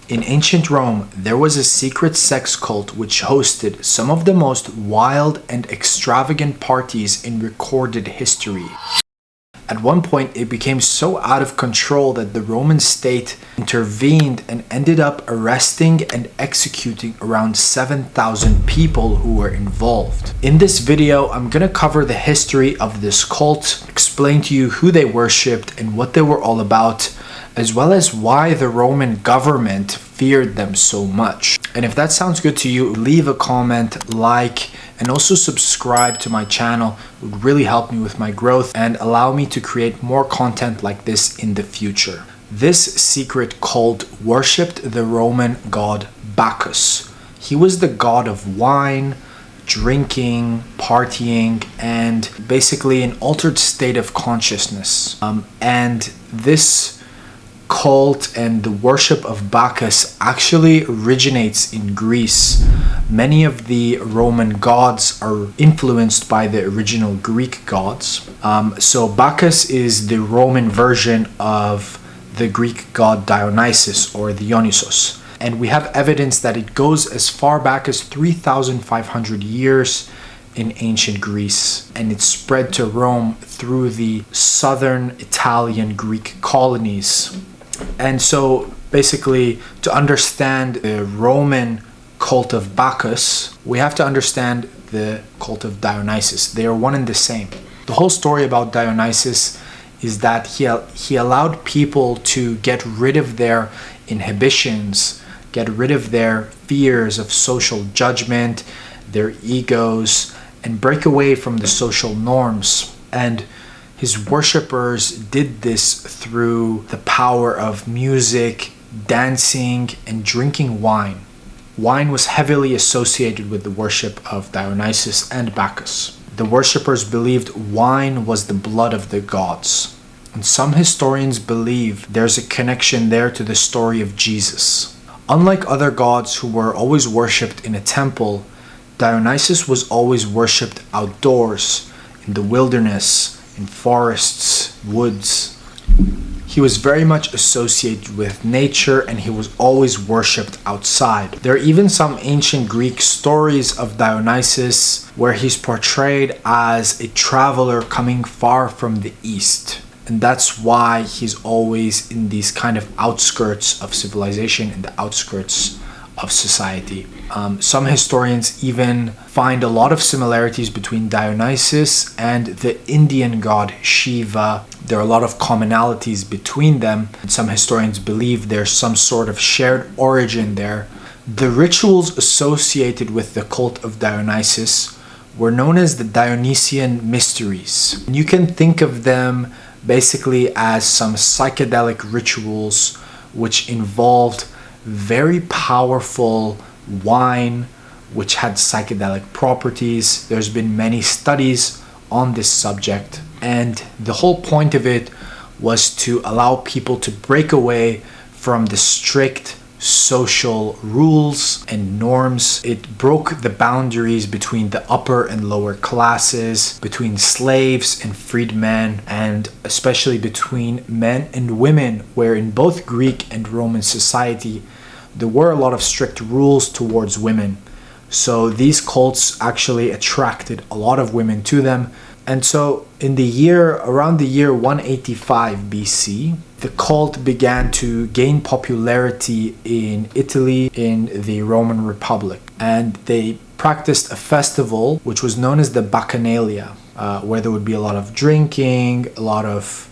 In ancient Rome, there was a secret sex cult which hosted some of the most wild and extravagant parties in recorded history. At one point, it became so out of control that the Roman state intervened and ended up arresting and executing around 7,000 people who were involved. In this video, I'm gonna cover the history of this cult, explain to you who they worshipped and what they were all about, as well as why the Roman government feared them so much. And if that sounds good to you, leave a comment, like, and also subscribe to my channel. It would really help me with my growth and allow me to create more content like this in the future. This secret cult worshipped the Roman god Bacchus. He was the god of wine, drinking, partying, and basically an altered state of consciousness. And this cult and the worship of Bacchus actually originates in Greece. Many of the Roman gods are influenced by the original Greek gods. So Bacchus is the Roman version of the Greek god Dionysus or Dionysos. And we have evidence that it goes as far back as 3,500 years in ancient Greece, and it spread to Rome through the southern Italian Greek colonies. And so basically, to understand the Roman cult of Bacchus, we have to understand the cult of Dionysus. They are one and the same. The whole story about Dionysus is that he allowed people to get rid of their inhibitions, get rid of their fears of social judgment, their egos, and break away from the social norms. And his worshippers did this through the power of music, dancing, and drinking wine. Wine was heavily associated with the worship of Dionysus and Bacchus. The worshippers believed wine was the blood of the gods. And some historians believe there's a connection there to the story of Jesus. Unlike other gods who were always worshipped in a temple, Dionysus was always worshipped outdoors, in the wilderness, in forests, woods. He was very much associated with nature, and he was always worshipped outside. There are even some ancient Greek stories of Dionysus where he's portrayed as a traveler coming far from the east. And that's why he's always in these kind of outskirts of civilization, in the outskirts of society. Some historians even find a lot of similarities between Dionysus and the Indian god Shiva. There are a lot of commonalities between them. Some historians believe there's some sort of shared origin there. The rituals associated with the cult of Dionysus were known as the Dionysian mysteries. You can think of them basically as some psychedelic rituals which involved very powerful wine which had psychedelic properties. There's been many studies on this subject, and the whole point of it was to allow people to break away from the strict social rules and norms. It broke the boundaries between the upper and lower classes, between slaves and freedmen, and especially between men and women, where in both Greek and Roman society there were a lot of strict rules towards women. So these cults actually attracted a lot of women to them. And so around the year 185 BC, the cult began to gain popularity in Italy, in the Roman Republic. And they practiced a festival which was known as the Bacchanalia, where there would be a lot of drinking, a lot of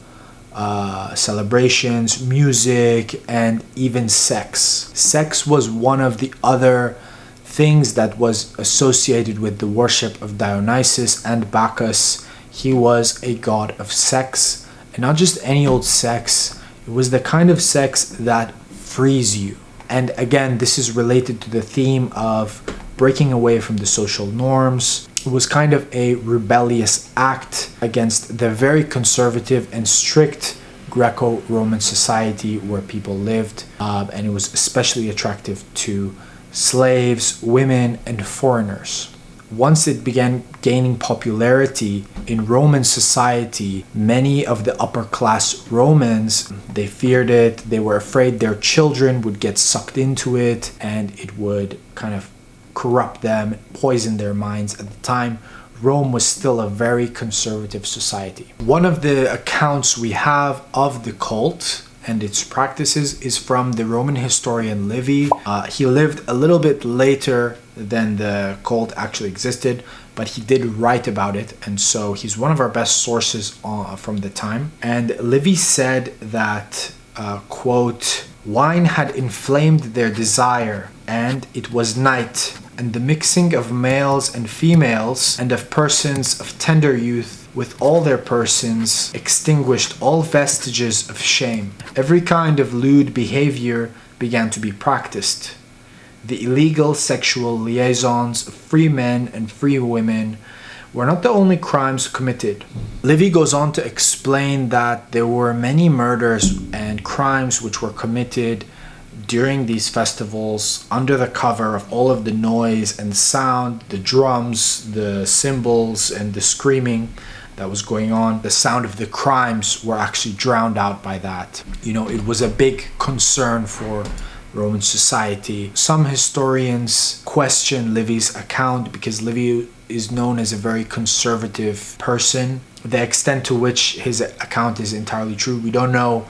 celebrations, music, and even sex. Sex was one of the other things that was associated with the worship of Dionysus and Bacchus. He was a god of sex, and not just any old sex. It was the kind of sex that frees you. And again, this is related to the theme of breaking away from the social norms. It was kind of a rebellious act against the very conservative and strict Greco-Roman society where people lived, and it was especially attractive to slaves, women, and foreigners. once it began gaining popularity in Roman society, many of the upper class Romans, they feared it. They were afraid their children would get sucked into it and it would kind of corrupt them, poison their minds. At the time, Rome was still a very conservative society. One of the accounts we have of the cult and its practices is from the Roman historian Livy. He lived a little bit later than the cult actually existed, but he did write about it, and so he's one of our best sources from the time. And Livy said that, quote, "Wine had inflamed their desire, and it was night, and the mixing of males and females, and of persons of tender youth, with all their persons, extinguished all vestiges of shame. Every kind of lewd behavior began to be practiced. The illegal sexual liaisons of free men and free women were not the only crimes committed." Livy goes on to explain that there were many murders and crimes which were committed during these festivals under the cover of all of the noise and sound, the drums, the cymbals, and the screaming that was going on. The sound of the crimes were actually drowned out by that. It was a big concern for Roman society. Some historians question Livy's account because Livy is known as a very conservative person. The extent to which his account is entirely true, we don't know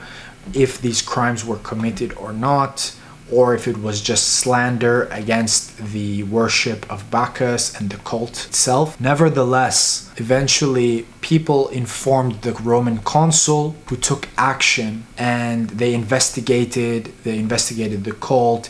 if these crimes were committed or not, or if it was just slander against the worship of Bacchus and the cult itself. Nevertheless, eventually people informed the Roman consul, who took action, and they investigated the cult.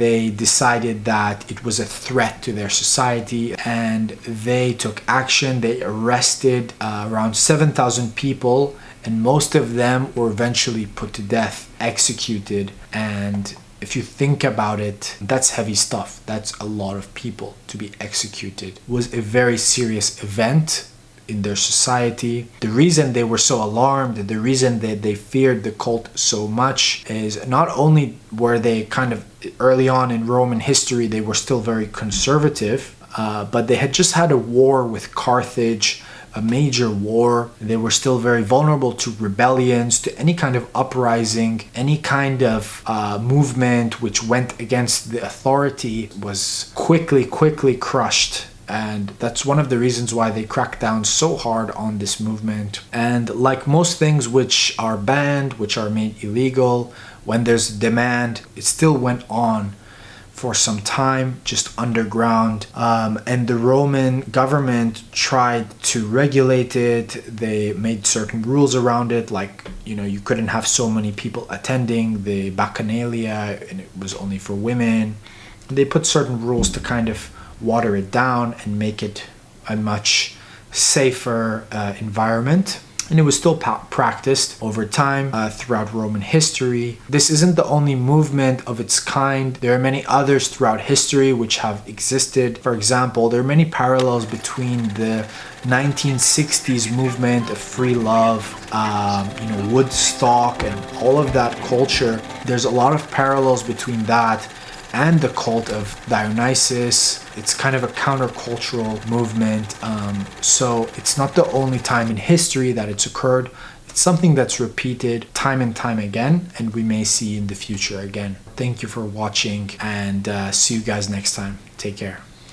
They decided that it was a threat to their society, and they took action. They arrested around 7,000 people, and most of them were eventually put to death, executed. And if you think about it, that's heavy stuff. That's a lot of people to be executed. It was a very serious event in their society. The reason they were so alarmed, the reason that they feared the cult so much, is not only were they kind of early on in Roman history, they were still very conservative, but they had just had a war with Carthage, a major war. They were still very vulnerable to rebellions, to any kind of uprising, any kind of movement which went against the authority was quickly crushed. And that's one of the reasons why they cracked down so hard on this movement. And like most things which are banned, which are made illegal, when there's demand, it still went on for some time, just underground. And the Roman government tried to regulate it. They made certain rules around it, like, you couldn't have so many people attending the Bacchanalia, and it was only for women. They put certain rules to kind of water it down and make it a much safer environment. And it was still practiced over time throughout Roman history. This isn't the only movement of its kind. There are many others throughout history which have existed. For example, there are many parallels between the 1960s movement of free love, Woodstock, and all of that culture. There's a lot of parallels between that and the cult of Dionysus. It's kind of a countercultural movement. So it's not the only time in history that it's occurred. It's something that's repeated time and time again, and we may see in the future again. Thank you for watching, and see you guys next time. Take care.